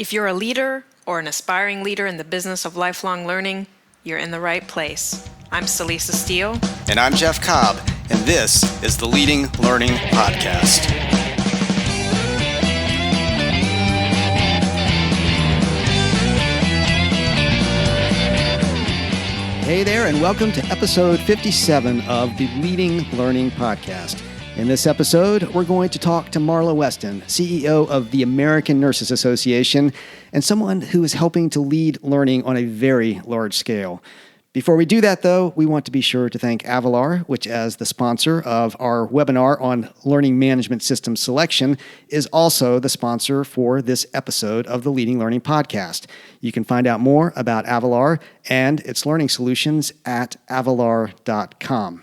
If you're a leader or an aspiring leader in the business of lifelong learning, you're in the right place. I'm Celisa Steele. And I'm Jeff Cobb, and this is the Leading Learning Podcast. Hey there, and welcome to episode 57 of the Leading Learning Podcast. In this episode, we're going to talk to Marla Weston, CEO of the American Nurses Association, and someone who is helping to lead learning on a very large scale. Before we do that, though, we want to be sure to thank Avalar, which, as the sponsor of our webinar on learning management system selection, is also the sponsor for this episode of the Leading Learning Podcast. You can find out more about Avalar and its learning solutions at avalar.com.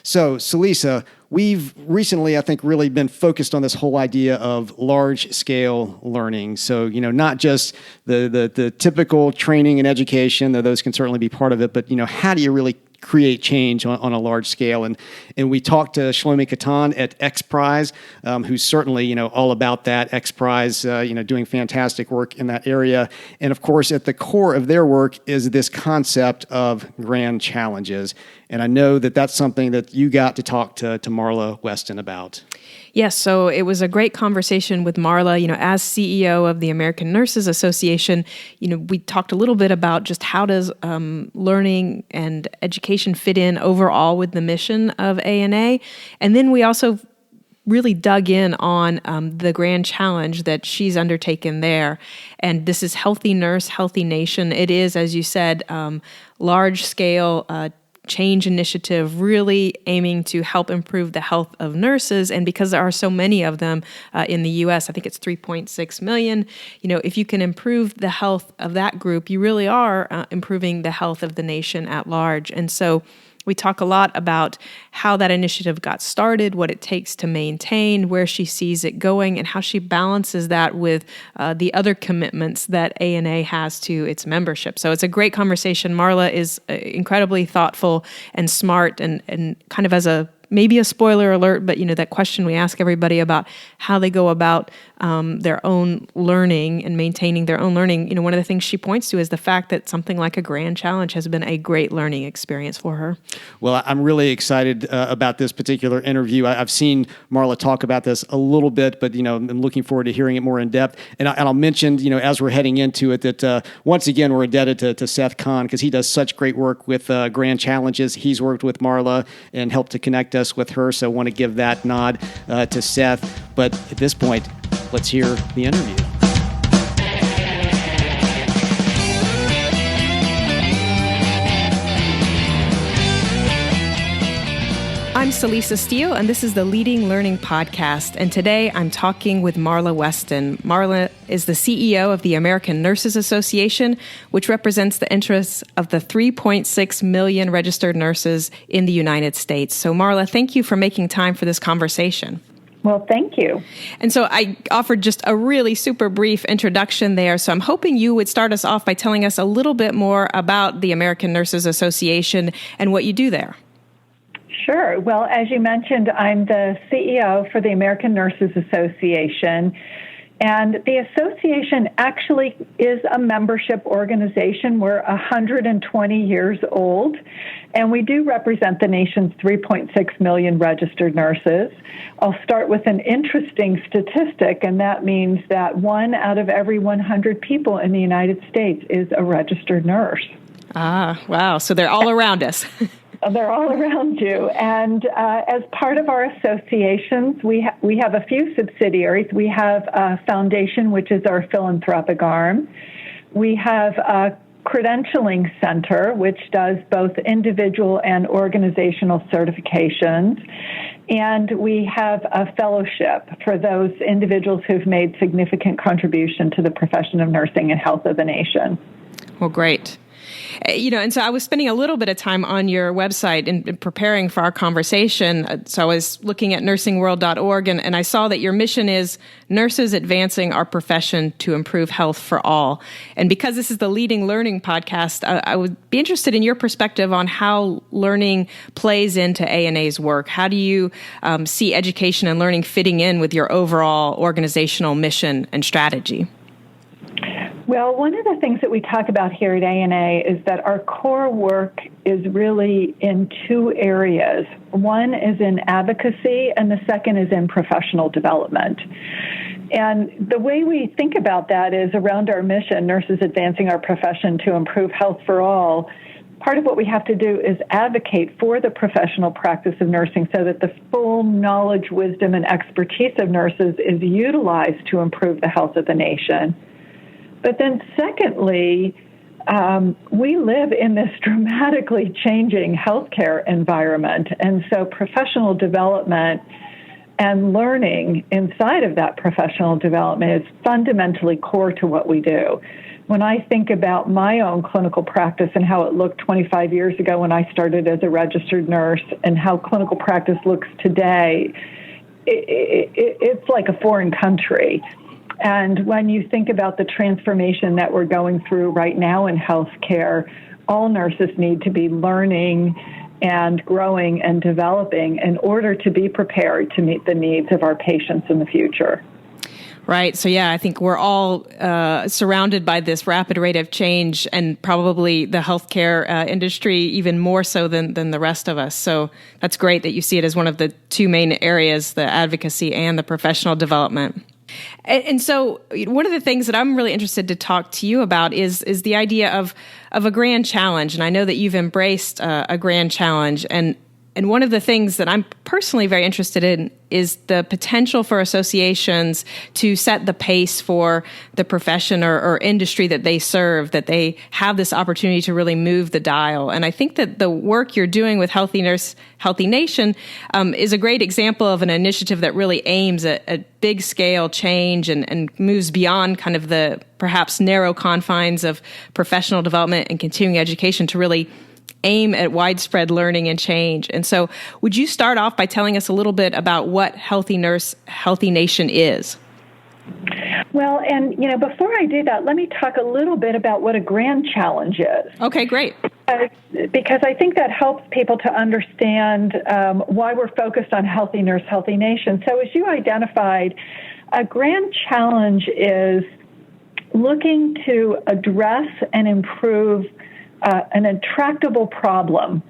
So, Celisa, we've recently, I think, really been focused on this whole idea of large-scale learning. So, not just the typical training and education, though those can certainly be part of it, but, how do you really create change on a large scale? And we talked to Shlomi Katan at XPRIZE, who's certainly, all about that. XPRIZE, doing fantastic work in that area. And of course, at the core of their work is this concept of grand challenges. And I know that that's something that you got to talk to Marla Weston about. Yes, so it was a great conversation with Marla. As CEO of the American Nurses Association, we talked a little bit about just how does learning and education fit in overall with the mission of ANA. And then we also really dug in on the grand challenge that she's undertaken there. And this is Healthy Nurse, Healthy Nation. It is, as you said, large-scale change initiative, really aiming to help improve the health of nurses. And because there are so many of them in the U.S., I think it's 3.6 million, if you can improve the health of that group, you really are improving the health of the nation at large. And so we talk a lot about how that initiative got started, what it takes to maintain, where she sees it going, and how she balances that with the other commitments that ANA has to its membership. So it's a great conversation. Marla is incredibly thoughtful and smart, and kind of as maybe a spoiler alert, but that question we ask everybody about how they go about their own learning and maintaining their own learning. One of the things she points to is the fact that something like a grand challenge has been a great learning experience for her. Well, I'm really excited about this particular interview. I've seen Marla talk about this a little bit, but I'm looking forward to hearing it more in depth. And I'll mention, as we're heading into it, that once again we're indebted to Seth Kahn because he does such great work with grand challenges. He's worked with Marla and helped to connect us with her, so I want to give that nod to Seth. But at this point, let's hear the interview. I'm Celisa Steele, and this is the Leading Learning Podcast. And today I'm talking with Marla Weston. Marla is the CEO of the American Nurses Association, which represents the interests of the 3.6 million registered nurses in the United States. So Marla, thank you for making time for this conversation. Well, thank you. And so I offered just a really super brief introduction there. So I'm hoping you would start us off by telling us a little bit more about the American Nurses Association and what you do there. Sure. Well, as you mentioned, I'm the CEO for the American Nurses Association. And the association actually is a membership organization. We're 120 years old, and we do represent the nation's 3.6 million registered nurses. I'll start with an interesting statistic, and that means that 1 out of every 100 people in the United States is a registered nurse. Ah, wow. So they're all around us. They're all around you. And as part of our associations, we have a few subsidiaries. We have a foundation, which is our philanthropic arm. We have a credentialing center, which does both individual and organizational certifications. And we have a fellowship for those individuals who've made significant contribution to the profession of nursing and health of the nation. Well, great. And so I was spending a little bit of time on your website in preparing for our conversation. So I was looking at nursingworld.org, and I saw that your mission is nurses advancing our profession to improve health for all. And because this is the Leading Learning Podcast, I would be interested in your perspective on how learning plays into ANA's work. How do you see education and learning fitting in with your overall organizational mission and strategy? Well, one of the things that we talk about here at ANA is that our core work is really in two areas. One is in advocacy, and the second is in professional development. And the way we think about that is around our mission, Nurses Advancing Our Profession to Improve Health for All. Part of what we have to do is advocate for the professional practice of nursing so that the full knowledge, wisdom, and expertise of nurses is utilized to improve the health of the nation. But then secondly, we live in this dramatically changing healthcare environment. And so professional development and learning inside of that professional development is fundamentally core to what we do. When I think about my own clinical practice and how it looked 25 years ago when I started as a registered nurse and how clinical practice looks today, it's like a foreign country. And when you think about the transformation that we're going through right now in healthcare, all nurses need to be learning and growing and developing in order to be prepared to meet the needs of our patients in the future. Right. So, yeah, I think we're all surrounded by this rapid rate of change, and probably the healthcare industry even more so than the rest of us. So that's great that you see it as one of the two main areas, the advocacy and the professional development. And so one of the things that I'm really interested to talk to you about is the idea of a grand challenge. And I know that you've embraced a grand challenge. And one of the things that I'm personally very interested in is the potential for associations to set the pace for the profession or industry that they serve, that they have this opportunity to really move the dial. And I think that the work you're doing with Healthy Nurse, Healthy Nation is a great example of an initiative that really aims at big scale change and moves beyond kind of the perhaps narrow confines of professional development and continuing education to really aim at widespread learning and change. And so would you start off by telling us a little bit about what Healthy Nurse, Healthy Nation is? Well, and, before I do that, let me talk a little bit about what a grand challenge is. Okay, great. Because I think that helps people to understand why we're focused on Healthy Nurse, Healthy Nation. So as you identified, a grand challenge is looking to address and improve an intractable problem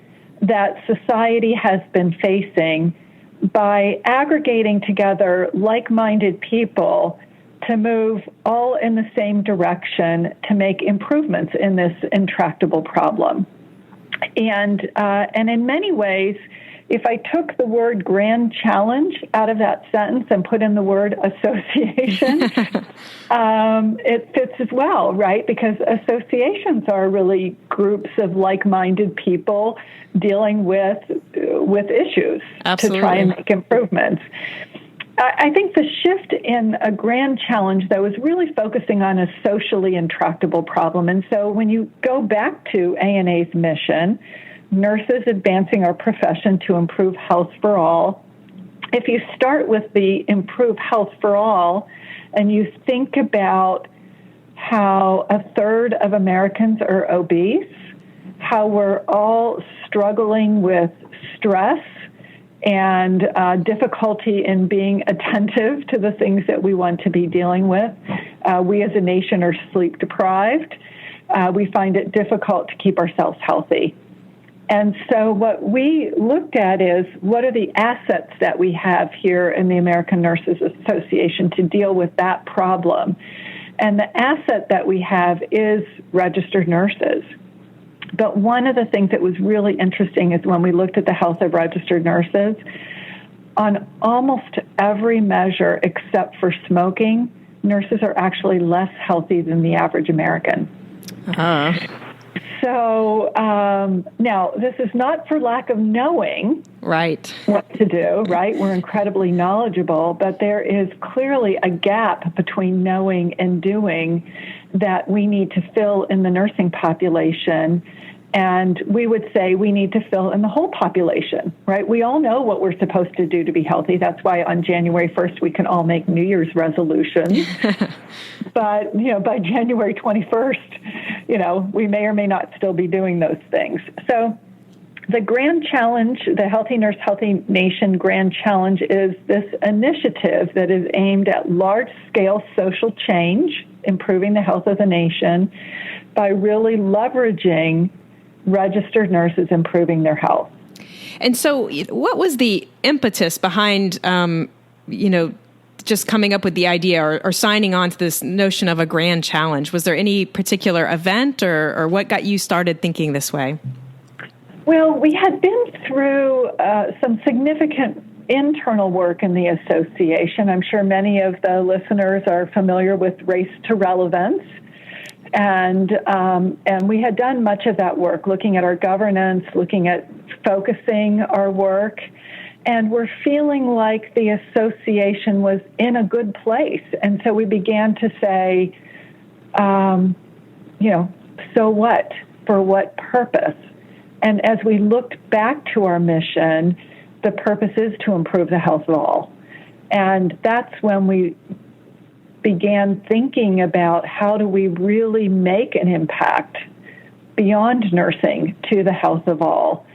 that society has been facing by aggregating together like-minded people to move all in the same direction to make improvements in this intractable problem. And in many ways, if I took the word grand challenge out of that sentence and put in the word association, it fits as well, right? Because associations are really groups of like-minded people dealing with issues. Absolutely. To try and make improvements. I think the shift in a grand challenge, though, is really focusing on a socially intractable problem. And so when you go back to ANA's mission, Nurses Advancing Our Profession to Improve Health for All, if you start with the Improve Health for All and you think about how a third of Americans are obese, how we're all struggling with stress and difficulty in being attentive to the things that we want to be dealing with. We as a nation are sleep deprived. We find it difficult to keep ourselves healthy. And so what we looked at is what are the assets that we have here in the American Nurses Association to deal with that problem. And the asset that we have is registered nurses. But one of the things that was really interesting is when we looked at the health of registered nurses, on almost every measure except for smoking, nurses are actually less healthy than the average American. Uh-huh. So now, this is not for lack of knowing right. what to do, right? We're incredibly knowledgeable, but there is clearly a gap between knowing and doing that we need to fill in the nursing population. And we would say we need to fill in the whole population, right? We all know what we're supposed to do to be healthy. That's why on January 1st, we can all make New Year's resolutions. But, by January 21st, we may or may not still be doing those things. So the Grand Challenge, the Healthy Nurse, Healthy Nation Grand Challenge, is this initiative that is aimed at large-scale social change, improving the health of the nation, by really leveraging registered nurses improving their health. And so what was the impetus behind, just coming up with the idea or signing on to this notion of a grand challenge? Was there any particular event or what got you started thinking this way? Well, we had been through some significant internal work in the association. I'm sure many of the listeners are familiar with Race to Relevance. And we had done much of that work, looking at our governance, looking at focusing our work. And we're feeling like the association was in a good place. And so we began to say, so what? For what purpose? And as we looked back to our mission, the purpose is to improve the health of all. And that's when we began thinking about how do we really make an impact beyond nursing to the health of all,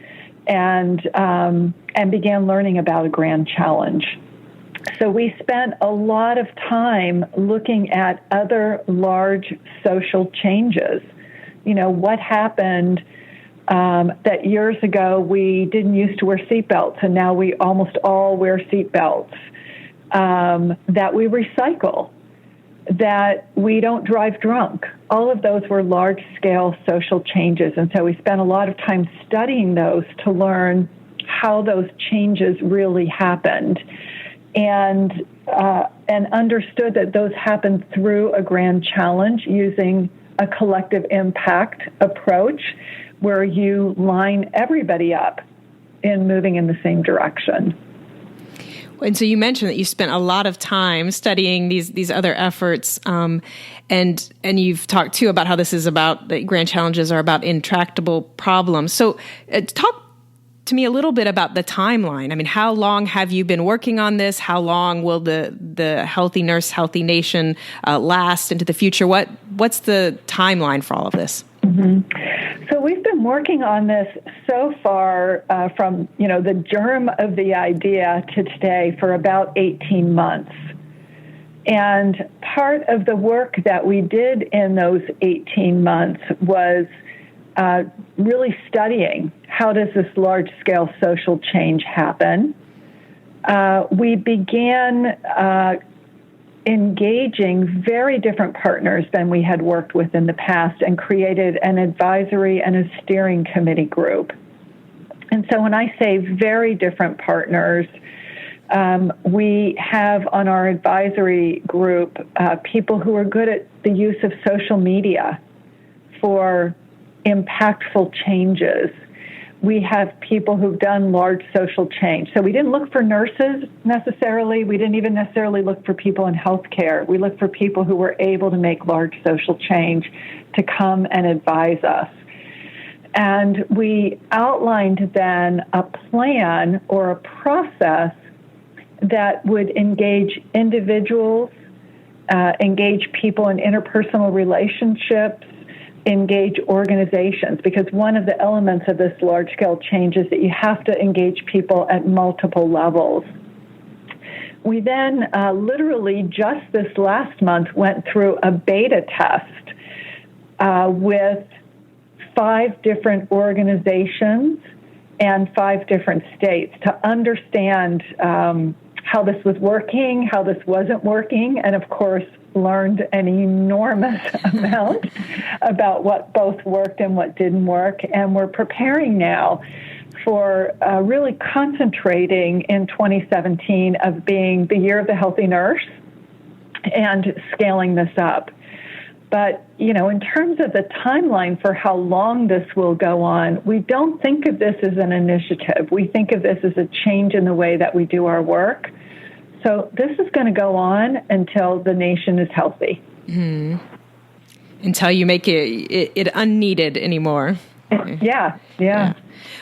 and began learning about a grand challenge. So we spent a lot of time looking at other large social changes. What happened that years ago we didn't used to wear seatbelts, and now we almost all wear seatbelts, that we recycle, that we don't drive drunk. All of those were large-scale social changes, and so we spent a lot of time studying those to learn how those changes really happened, and understood that those happened through a grand challenge using a collective impact approach where you line everybody up in moving in the same direction. And so you mentioned that you spent a lot of time studying these other efforts, and you've talked too about how this is about, the grand challenges are about intractable problems. So talk to me a little bit about the timeline. I mean, how long have you been working on this? How long will the Healthy Nurse, Healthy Nation last into the future? What's the timeline for all of this? Mm-hmm. So we've been working on this so far from the germ of the idea to today for about 18 months. And part of the work that we did in those 18 months was really studying how does this large-scale social change happen. We began engaging very different partners than we had worked with in the past and created an advisory and a steering committee group. And so when I say very different partners, we have on our advisory group people who are good at the use of social media for impactful changes. We have people who've done large social change. So we didn't look for nurses necessarily. We didn't even necessarily look for people in healthcare. We looked for people who were able to make large social change to come and advise us. And we outlined then a plan or a process that would engage individuals, engage people in interpersonal relationships, engage organizations, because one of the elements of this large-scale change is that you have to engage people at multiple levels. We then literally just this last month went through a beta test with 5 different organizations and 5 different states to understand how this was working, how this wasn't working, and of course learned an enormous amount about what both worked and what didn't work. And we're preparing now for really concentrating in 2017 of being the year of the healthy nurse and scaling this up. But, in terms of the timeline for how long this will go on, we don't think of this as an initiative. We think of this as a change in the way that we do our work. So this is going to go on until the nation is healthy. Mm-hmm. Until you make it unneeded anymore. Yeah.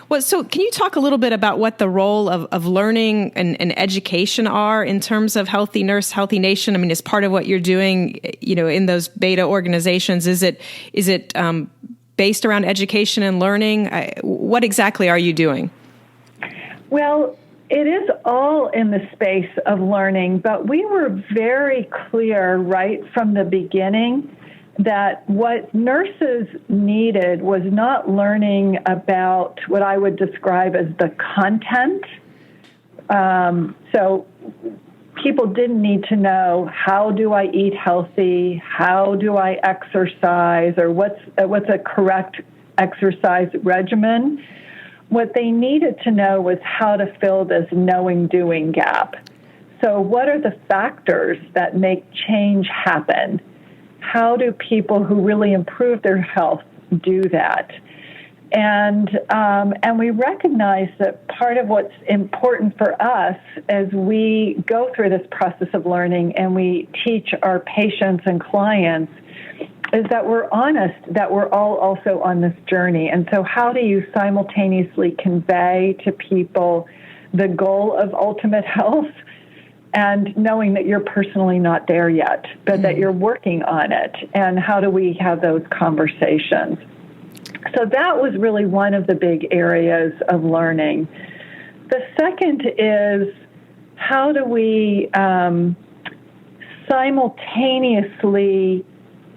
Well, so can you talk a little bit about what the role of learning and education are in terms of Healthy Nurse, Healthy Nation? I mean, as part of what you're doing, in those beta organizations, is it based around education and learning? What exactly are you doing? Well, it is all in the space of learning, but we were very clear right from the beginning that what nurses needed was not learning about what I would describe as the content. So people didn't need to know, how do I eat healthy? How do I exercise? Or what's a correct exercise regimen? What they needed to know was how to fill this knowing-doing gap. So what are the factors that make change happen? How do people who really improve their health do that? And we recognize that part of what's important for us as we go through this process of learning and we teach our patients and clients is that we're honest, that we're all also on this journey. And so how do you simultaneously convey to people the goal of ultimate health and knowing that you're personally not there yet, but that you're working on it? And how do we have those conversations? So that was really one of the big areas of learning. The second is, how do we simultaneously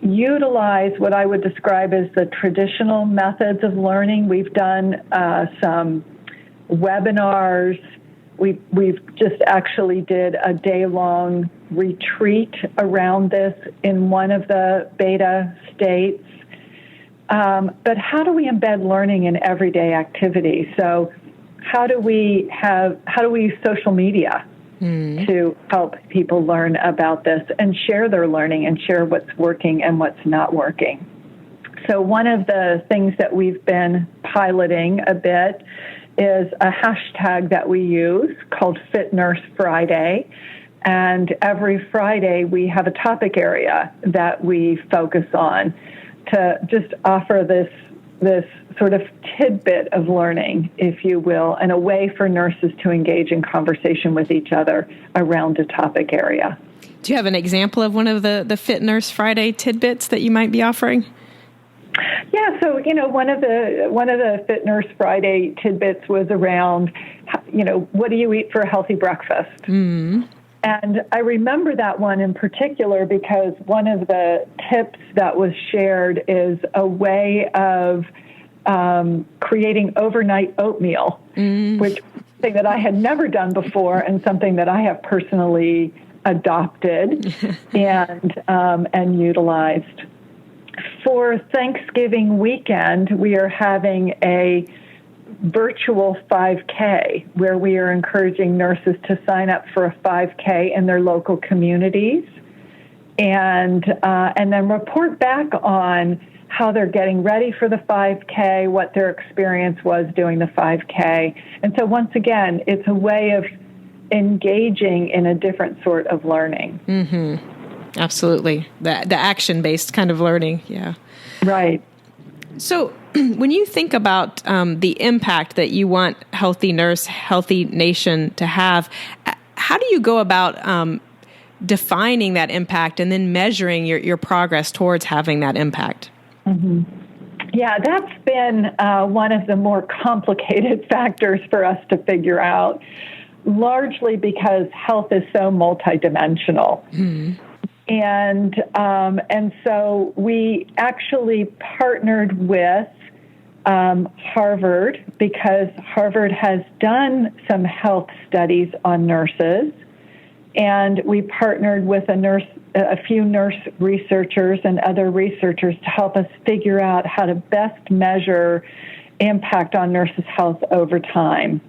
utilize what I would describe as the traditional methods of learning? We've done some webinars. We've just actually did a day-long retreat around this in one of the beta states. But how do we embed learning in everyday activity? So how do we use social media to help people learn about this and share their learning and share what's working and what's not working? So one of the things that we've been piloting a bit is a hashtag that we use called Fit Nurse Friday. And every Friday we have a topic area that we focus on to just offer this sort of tidbit of learning, if you will, and a way for nurses to engage in conversation with each other around a topic area. Do you have an example of one of the Fit Nurse Friday tidbits that you might be offering? Yeah, so one of the Fit Nurse Friday tidbits was around, what do you eat for a healthy breakfast? Mm. And I remember that one in particular because one of the tips that was shared is a way of creating overnight oatmeal, which is something that I had never done before and something that I have personally adopted and utilized. For Thanksgiving weekend, we are having a virtual 5K where we are encouraging nurses to sign up for a 5K in their local communities and then report back on how they're getting ready for the 5K, what their experience was doing the 5K. And so once again, it's a way of engaging in a different sort of learning. Mm-hmm. Absolutely. The action-based kind of learning. Yeah. Right. So when you think about the impact that you want Healthy Nurse, Healthy Nation to have, how do you go about defining that impact and then measuring your progress towards having that impact? Mm-hmm. Yeah, that's been one of the more complicated factors for us to figure out, largely because health is so multidimensional. Mm-hmm. And so we actually partnered with Harvard because Harvard has done some health studies on nurses, and we partnered with a few nurse researchers and other researchers to help us figure out how to best measure impact on nurses' health over time.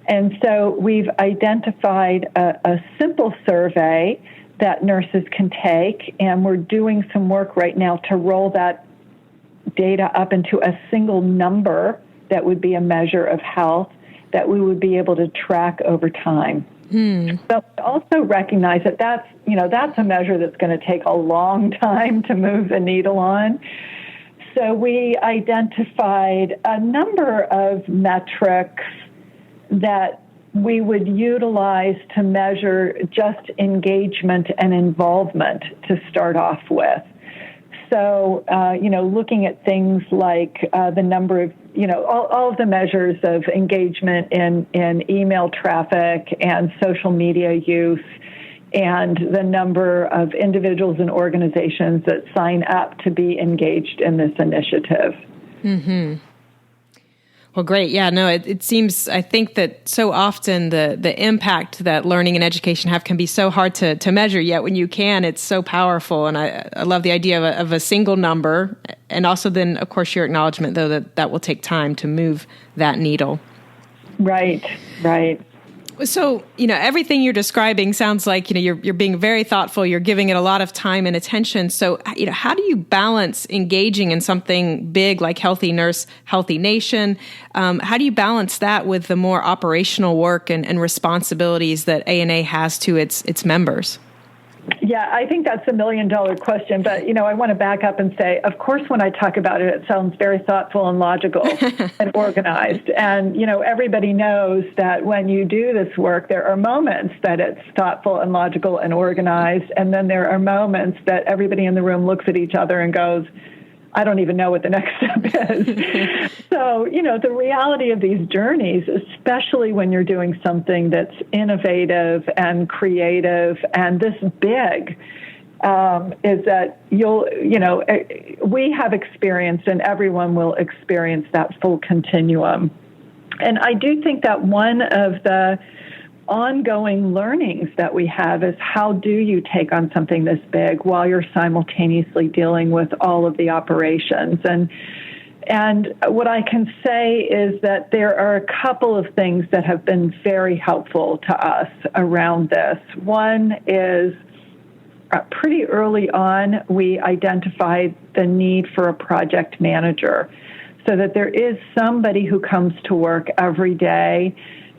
And so we've identified a simple survey that nurses can take, and we're doing some work right now to roll that data up into a single number that would be a measure of health that we would be able to track over time. But we also recognize that that's a measure that's going to take a long time to move the needle on. So we identified a number of metrics that we would utilize to measure just engagement and involvement to start off with. so, looking at things like the number of, all of the measures of engagement in email traffic and social media use, and the number of individuals and organizations that sign up to be engaged in this initiative. Mm-hmm. Well, great. Yeah, no, it seems, I think that so often the impact that learning and education have can be so hard to measure, yet when you can, it's so powerful. And I love the idea of a single number, and also then, of course, your acknowledgement, though, that will take time to move that needle. Right. So, everything you're describing sounds like, you're being very thoughtful. You're giving it a lot of time and attention. So, how do you balance engaging in something big like Healthy Nurse, Healthy Nation? How do you balance that with the more operational work and responsibilities that ANA has to its members? Yeah, I think that's $1 million question. But, I want to back up and say, of course, when I talk about it, it sounds very thoughtful and logical and organized. And, everybody knows that when you do this work, there are moments that it's thoughtful and logical and organized. And then there are moments that everybody in the room looks at each other and goes, I don't even know what the next step is. So, the reality of these journeys, especially when you're doing something that's innovative and creative and this big, is that we have experienced, and everyone will experience, that full continuum. And I do think that one of the ongoing learnings that we have is, how do you take on something this big while you're simultaneously dealing with all of the operations? And what I can say is that there are a couple of things that have been very helpful to us around this. One is, pretty early on, we identified the need for a project manager, so that there is somebody who comes to work every day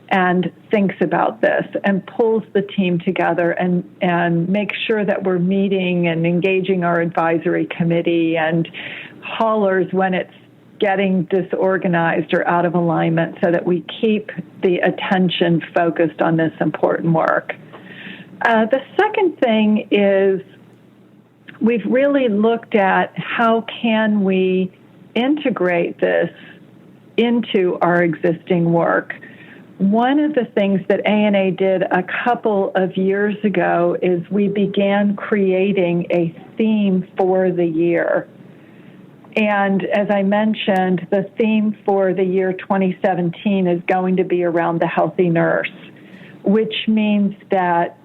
and thinks about this and pulls the team together and makes sure that we're meeting and engaging our advisory committee, and hollers when it's getting disorganized or out of alignment, so that we keep the attention focused on this important work. The second thing is, we've really looked at how can we integrate this into our existing work. One of the things that ANA did a couple of years ago is we began creating a theme for the year. And as I mentioned, the theme for the year 2017 is going to be around the healthy nurse, which means that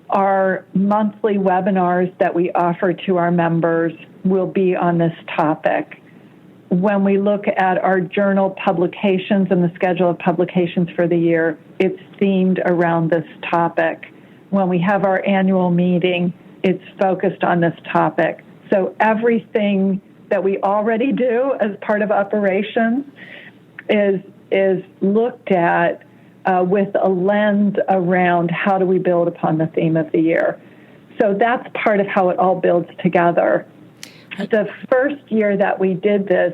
our monthly webinars that we offer to our members will be on this topic. When we look at our journal publications and the schedule of publications for the year, it's themed around this topic. When we have our annual meeting, it's focused on this topic. So everything that we already do as part of operations is looked at with a lens around how do we build upon the theme of the year. So that's part of how it all builds together. The first year that we did this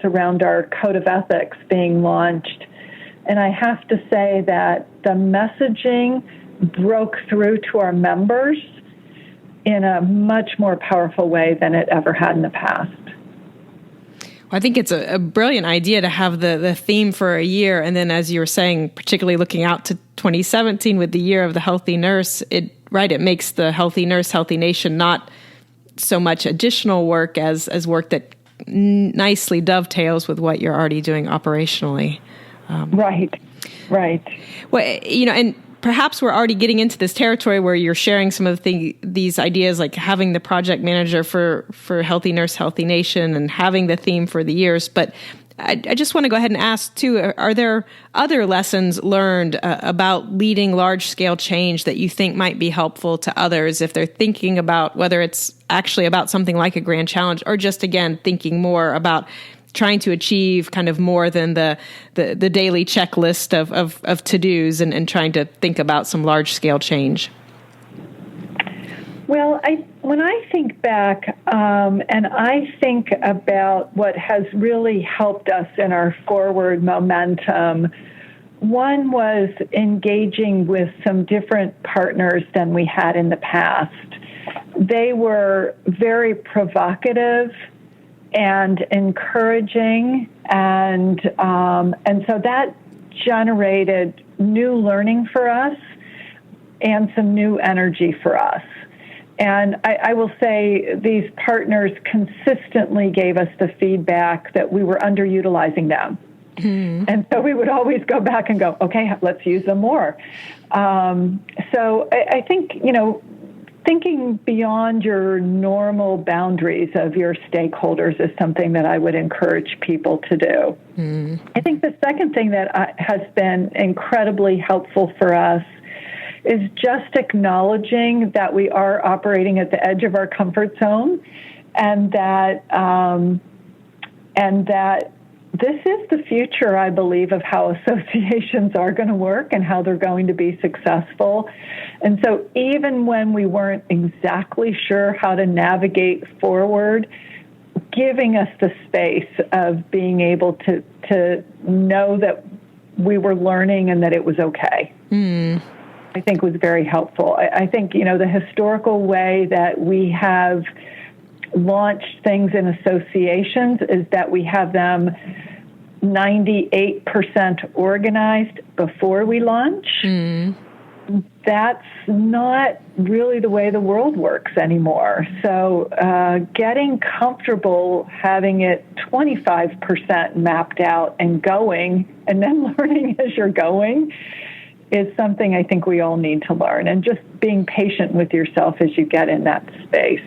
around our Code of Ethics being launched. And I have to say that the messaging broke through to our members in a much more powerful way than it ever had in the past. I think it's a brilliant idea to have the theme for a year. And then, as you were saying, particularly looking out to 2017 with the year of the healthy nurse, it makes the Healthy Nurse, Healthy Nation not so much additional work as work that nicely dovetails with what you're already doing operationally. Right. Well, and perhaps we're already getting into this territory where you're sharing some of these ideas, like having the project manager for Healthy Nurse, Healthy Nation, and having the theme for the years. But I just want to go ahead and ask, too, are there other lessons learned about leading large-scale change that you think might be helpful to others if they're thinking about whether it's actually about something like a grand challenge, or just, again, thinking more about trying to achieve kind of more than the daily checklist of to-dos and trying to think about some large-scale change? Well, when I think back and I think about what has really helped us in our forward momentum, one was engaging with some different partners than we had in the past. They were very provocative and encouraging, and so that generated new learning for us and some new energy for us. And I will say these partners consistently gave us the feedback that we were underutilizing them. Mm-hmm. And so we would always go back and go, okay, let's use them more. So I think, thinking beyond your normal boundaries of your stakeholders is something that I would encourage people to do. Mm. I think the second thing that has been incredibly helpful for us is just acknowledging that we are operating at the edge of our comfort zone, and that this is the future, I believe, of how associations are going to work and how they're going to be successful. And so even when we weren't exactly sure how to navigate forward, giving us the space of being able to know that we were learning and that it was okay, I think was very helpful. I think, the historical way that we have launched things in associations is that we have them 98% organized before we launch. Mm. That's not really the way the world works anymore. So getting comfortable having it 25% mapped out and going, and then learning as you're going, is something I think we all need to learn, and just being patient with yourself as you get in that space.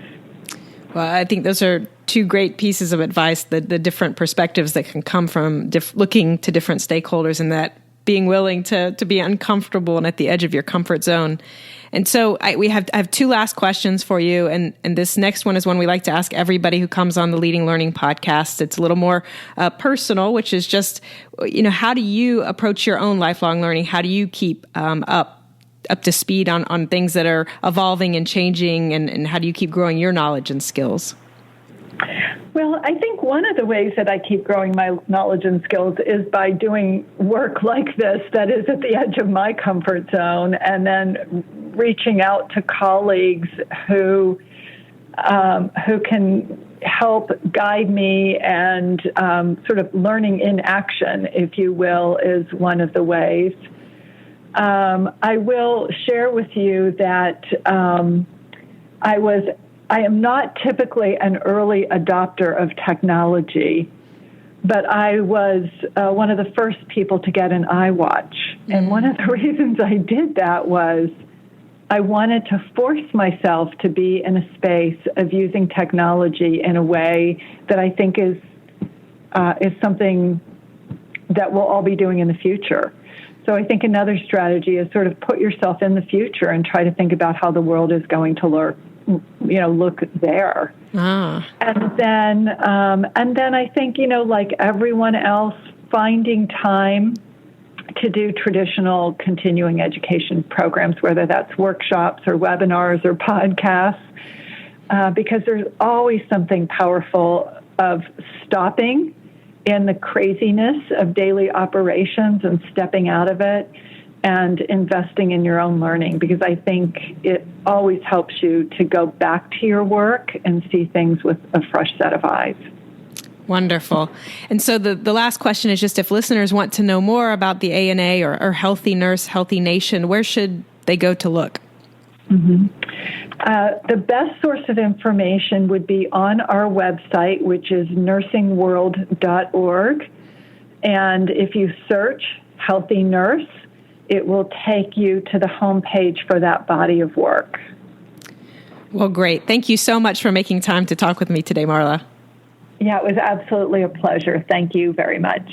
Well, I think those are two great pieces of advice, the different perspectives that can come from looking to different stakeholders, and that being willing to be uncomfortable and at the edge of your comfort zone. And so I have two last questions for you. And this next one is one we like to ask everybody who comes on the Leading Learning podcast. It's a little more personal, which is just, how do you approach your own lifelong learning? How do you keep up to speed on things that are evolving and changing? And how do you keep growing your knowledge and skills? Well, I think one of the ways that I keep growing my knowledge and skills is by doing work like this that is at the edge of my comfort zone, and then reaching out to colleagues who can help guide me, and sort of learning in action, if you will, is one of the ways. I will share with you that I am not typically an early adopter of technology, but I was one of the first people to get an iWatch. Mm-hmm. And one of the reasons I did that was I wanted to force myself to be in a space of using technology in a way that I think is something that we'll all be doing in the future. So I think another strategy is sort of put yourself in the future and try to think about how the world is going to look there. And then I think, like everyone else, finding time to do traditional continuing education programs, whether that's workshops or webinars or podcasts, because there's always something powerful of stopping in the craziness of daily operations and stepping out of it and investing in your own learning, because I think it always helps you to go back to your work and see things with a fresh set of eyes. Wonderful. And so the last question is just, if listeners want to know more about the ANA or Healthy Nurse, Healthy Nation, where should they go to look? Mm-hmm. The best source of information would be on our website, which is nursingworld.org. And if you search Healthy Nurse, it will take you to the homepage for that body of work. Well, great. Thank you so much for making time to talk with me today, Marla. Yeah, it was absolutely a pleasure. Thank you very much.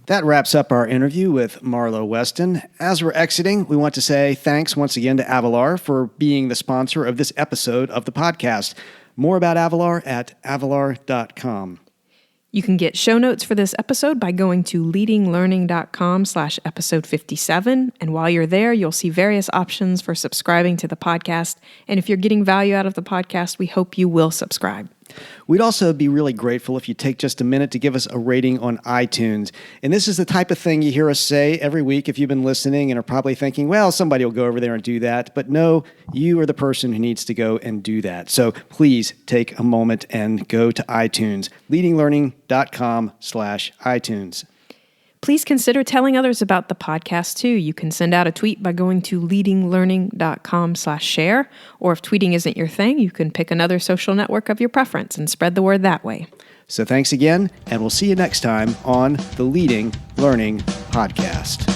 That wraps up our interview with Marla Weston. As we're exiting, we want to say thanks once again to Avalar for being the sponsor of this episode of the podcast. More about Avalar at avalar.com. You can get show notes for this episode by going to leadinglearning.com/episode 57. And while you're there, you'll see various options for subscribing to the podcast. And if you're getting value out of the podcast, we hope you will subscribe. We'd also be really grateful if you take just a minute to give us a rating on iTunes. And this is the type of thing you hear us say every week if you've been listening and are probably thinking, well, somebody will go over there and do that. But no, you are the person who needs to go and do that. So please take a moment and go to iTunes, leadinglearning.com/iTunes. Please consider telling others about the podcast too. You can send out a tweet by going to leadinglearning.com/share, or if tweeting isn't your thing, you can pick another social network of your preference and spread the word that way. So thanks again, and we'll see you next time on the Leading Learning Podcast.